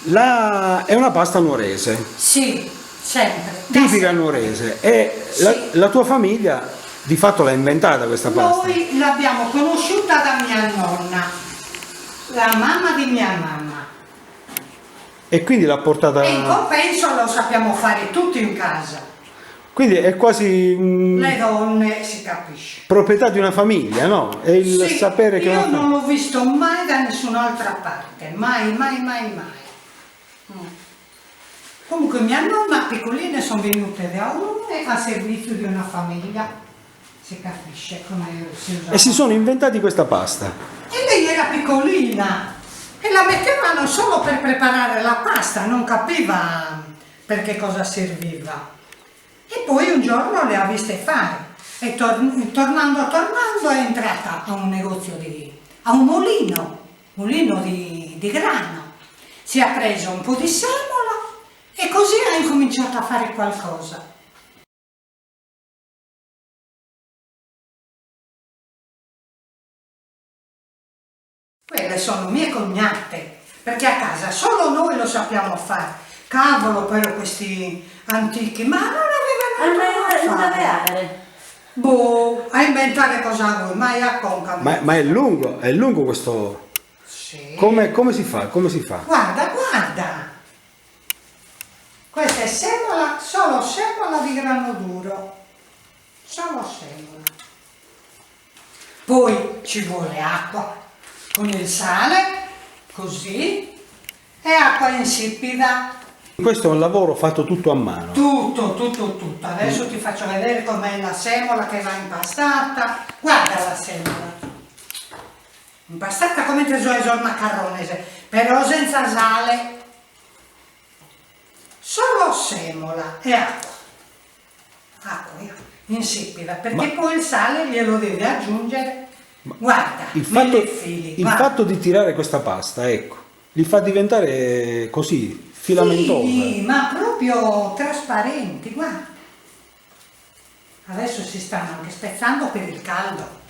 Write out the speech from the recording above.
È una pasta nuorese, Sì, sempre. tipica nuorese. E Sì. la tua famiglia di fatto l'ha inventata questa pasta? Noi l'abbiamo conosciuta da mia nonna, la mamma di mia mamma. E quindi l'ha portata... E in compenso lo sappiamo fare tutti in casa. Quindi è quasi Le donne, si capisce. proprietà di una famiglia, no? È il Sì, sapere che io non l'ho visto mai da nessun'altra parte, mai, mai, mai, mai. Comunque mia nonna piccoline sono venute da uno e a servizio di una famiglia, si capisce come si usa. E si sono inventati questa pasta. E lei era piccolina e la mettevano solo per preparare la pasta, non capiva per che cosa serviva. E poi un giorno le ha viste fare e tornando è entrata a un negozio a un mulino di grano. Si è preso un po' di semola e così ha incominciato a fare qualcosa. Quelle sono mie cognate, perché a casa solo noi lo sappiamo fare. Cavolo, però questi antichi, ma non avevano a fare. Boh, a inventare cosa vuoi, mai a conca. Ma è lungo questo... Sì. Come si fa? Come si fa? Guarda, guarda. Questa è semola, solo semola di grano duro. Solo semola. Poi ci vuole acqua con il sale, così, e acqua insipida. Questo è un lavoro fatto tutto a mano. Tutto. Adesso ti faccio vedere com'è la semola che va impastata. Guarda la semola. Impastata come tesoreso il maccarrone, però senza sale. Solo semola e acqua. Acqua insipida, perché poi il sale glielo devi aggiungere. Guarda, Il fatto di tirare questa pasta, ecco, li fa diventare così, filamentosa. Sì, ma proprio trasparenti, guarda. Adesso si stanno anche spezzando per il caldo.